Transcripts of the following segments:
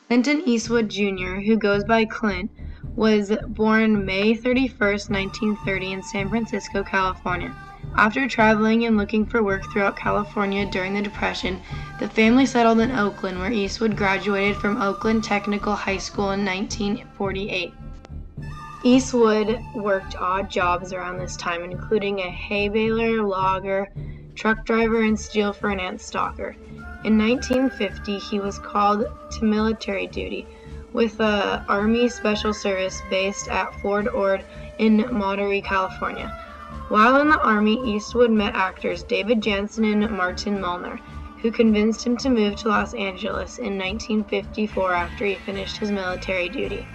Clinton Eastwood Jr., who goes by Clint, was born May 31, 1930 in San Francisco, California. After traveling and looking for work throughout California during the Depression, the family settled in Oakland, where Eastwood graduated from Oakland Technical High School in 1948. Eastwood worked odd jobs around this time, including a hay baler, logger, truck driver, and steel furnace stalker. In 1950, he was called to military duty with the Army Special Service based at Fort Ord in Monterey, California. While in the Army, Eastwood met actors David Jansen and Martin Mullner, who convinced him to move to Los Angeles in 1954 after he finished his military duty.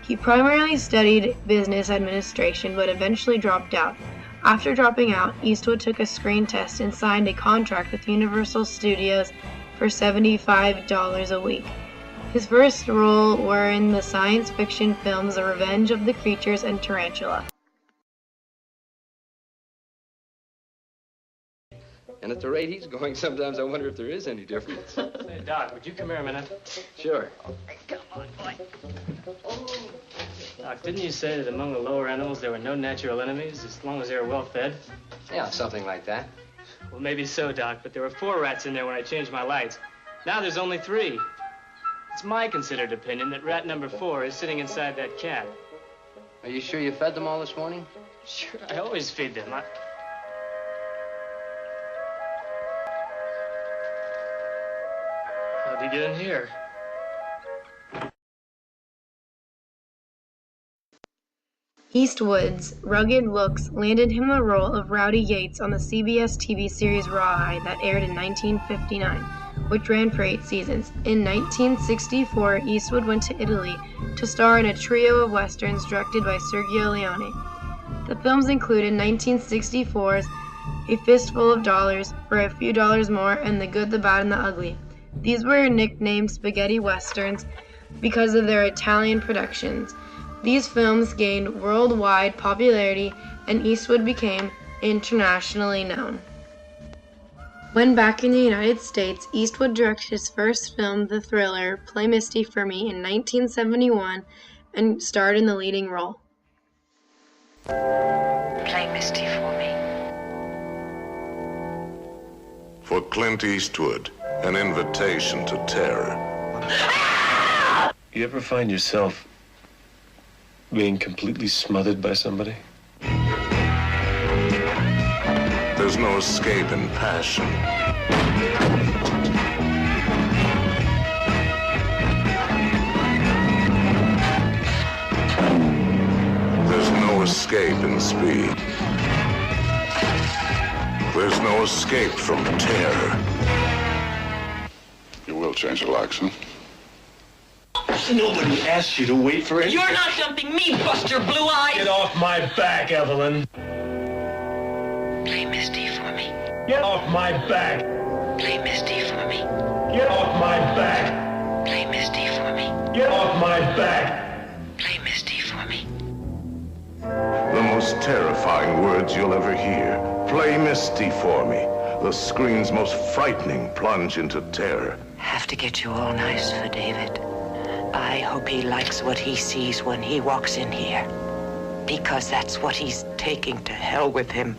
He primarily studied business administration, but eventually dropped out. After dropping out, Eastwood took a screen test and signed a contract with Universal Studios for $75 a week. His first roles were in the science fiction films The Revenge of the Creatures and Tarantula. And at the rate he's going, sometimes I wonder if there is any difference. Hey, Doc, would you come here a minute? Sure. Come on, boy. Doc, didn't you say that among the lower animals there were no natural enemies as long as they were well fed? Yeah, something like that. Well, maybe so, Doc, but there were 4 rats in there when I changed my lights. Now there's only 3. It's my considered opinion that rat number 4 is sitting inside that cat. Are you sure you fed them all this morning? Sure, I always feed them. How'd you get in here? Eastwood's rugged looks landed him the role of Rowdy Yates on the CBS TV series Rawhide that aired in 1959, which ran for 8 seasons. In 1964, Eastwood went to Italy to star in a trio of westerns directed by Sergio Leone. The films included 1964's A Fistful of Dollars, For a Few Dollars More, and The Good, the Bad, and the Ugly. These were nicknamed spaghetti westerns because of their Italian productions. These films gained worldwide popularity, and Eastwood became internationally known. When back in the United States, Eastwood directed his first film, the thriller Play Misty for Me, in 1971 and starred in the leading role. Play Misty for me. For Clint Eastwood, an invitation to terror. You ever find yourself being completely smothered by somebody? There's no escape in passion. There's no escape in speed. There's no escape from terror. You will change your accent. Nobody asked you to wait for it. You're not jumping me, Buster Blue Eye! Get off my back, Evelyn. Play Misty for me. Get off my back. Play Misty for me. Get off my back. Play Misty for me. Get off my back. Play Misty for me. The most terrifying words you'll ever hear. Play Misty for me. The screen's most frightening plunge into terror. Have to get you all nice for David. I hope he likes what he sees when he walks in here. Because that's what he's taking to hell with him.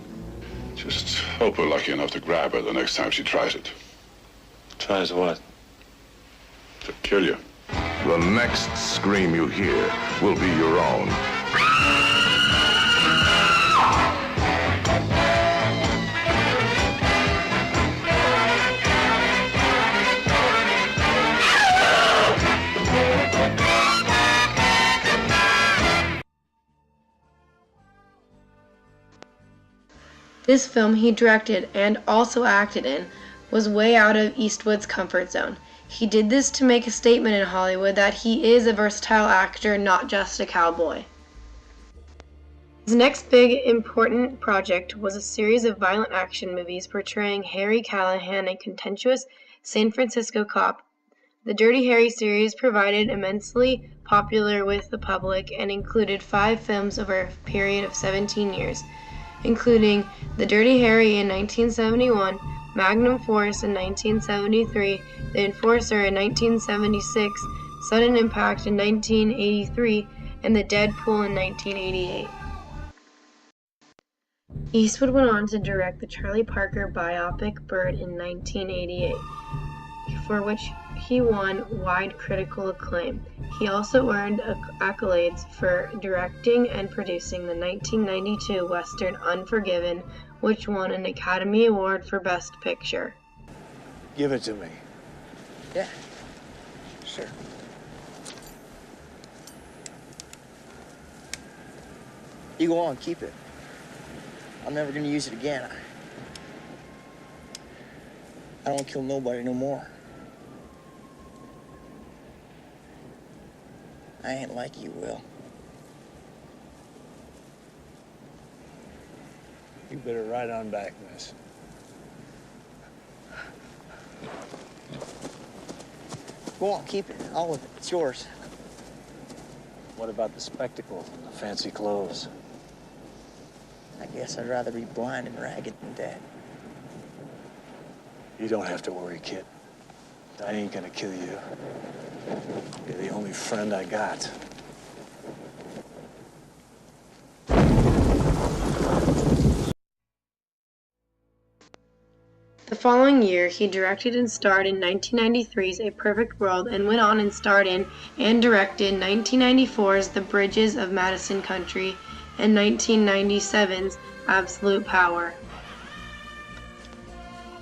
Just hope we're lucky enough to grab her the next time she tries it. Tries what? To kill you. The next scream you hear will be your own. This film he directed and also acted in was way out of Eastwood's comfort zone. He did this to make a statement in Hollywood that he is a versatile actor, not just a cowboy. His next big, important project was a series of violent action movies portraying Harry Callahan, a contentious San Francisco cop. The Dirty Harry series proved immensely popular with the public and included 5 films over a period of 17 years, including The Dirty Harry in 1971, Magnum Force in 1973, The Enforcer in 1976, Sudden Impact in 1983, and The Deadpool in 1988. Eastwood went on to direct the Charlie Parker biopic Bird in 1988, for which he won wide critical acclaim. He also earned accolades for directing and producing the 1992 Western Unforgiven, which won an Academy Award for Best Picture. Give it to me. Yeah, sure. You go on, keep it. I'm never gonna use it again. I don't kill nobody no more. I ain't like you, Will. You better ride on back, miss. Go on, keep it. All of it. It's yours. What about the spectacle and the fancy clothes? I guess I'd rather be blind and ragged than dead. You don't have to worry, kid. I ain't gonna kill you. You're the only friend I got. The following year, he directed and starred in 1993's A Perfect World and went on and starred in and directed 1994's The Bridges of Madison County and 1997's Absolute Power.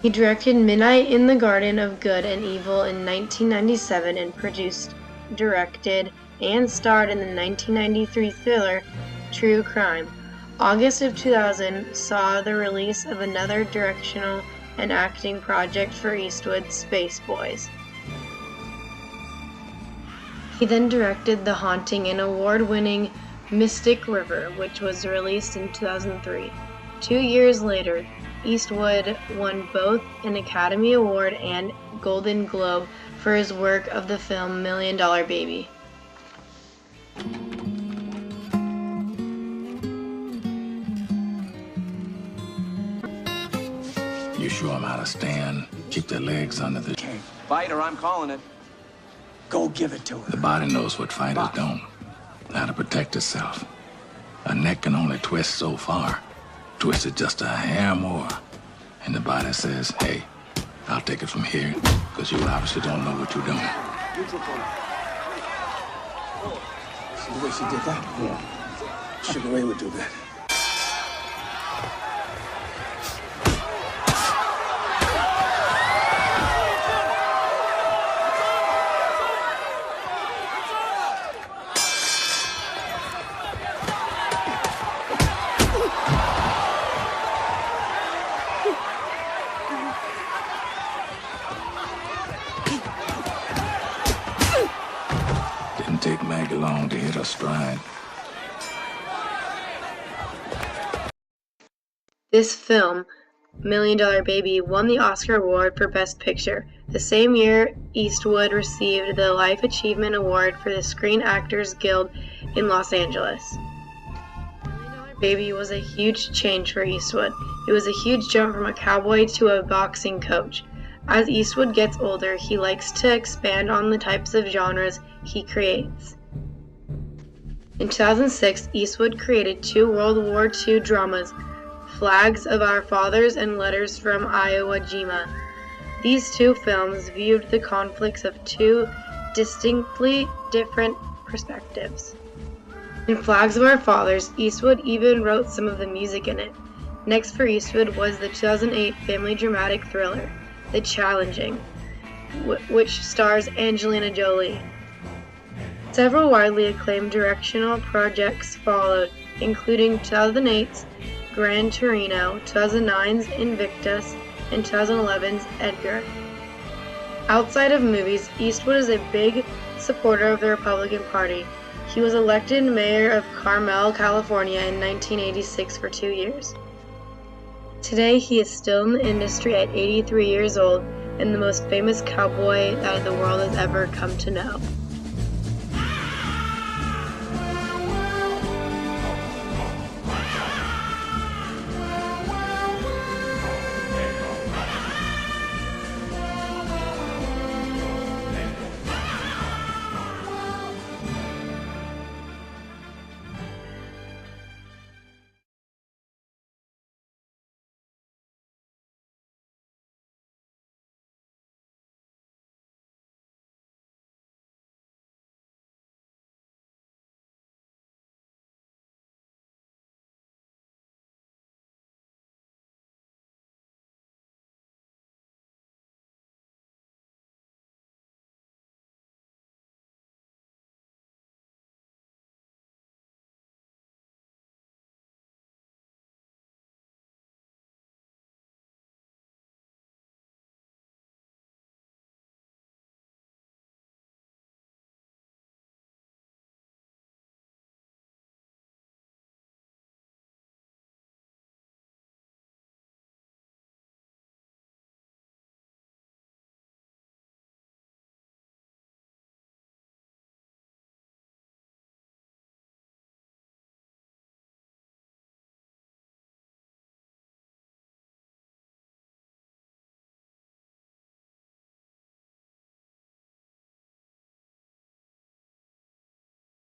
He directed Midnight in the Garden of Good and Evil in 1997 and produced, directed, and starred in the 1993 thriller True Crime. August of 2000 saw the release of another directional and acting project for Eastwood, Space Boys. He then directed the haunting and award-winning Mystic River, which was released in 2003. 2 years later, Eastwood won both an Academy Award and Golden Globe for his work of the film $1 Million Baby. You show them how to stand, keep their legs under the... Fight or I'm calling it. Go give it to her. The body knows what fighters don't. How to protect itself. A neck can only twist so far. Twist it just a hair more. And the body says, hey, I'll take it from here, because you obviously don't know what you're doing. See the way she did that? Yeah. Sugar Ray would do that. Didn't take Maggie long to hit her stride. This film, $1 Million Baby, won the Oscar Award for Best Picture. The same year, Eastwood received the Life Achievement Award for the Screen Actors Guild in Los Angeles. $1 Million Baby was a huge change for Eastwood. It was a huge jump from a cowboy to a boxing coach. As Eastwood gets older, he likes to expand on the types of genres he creates. In 2006, Eastwood created 2 World War II dramas, Flags of Our Fathers and Letters from Iwo Jima. These 2 films viewed the conflicts of 2 distinctly different perspectives. In Flags of Our Fathers, Eastwood even wrote some of the music in it. Next for Eastwood was the 2008 family dramatic thriller, The Challenging, which stars Angelina Jolie. Several widely acclaimed directional projects followed, including 2008's Gran Torino, 2009's Invictus, and 2011's Edgar. Outside of movies, Eastwood is a big supporter of the Republican Party. He was elected mayor of Carmel, California in 1986 for 2 years. Today, he is still in the industry at 83 years old and the most famous cowboy that the world has ever come to know.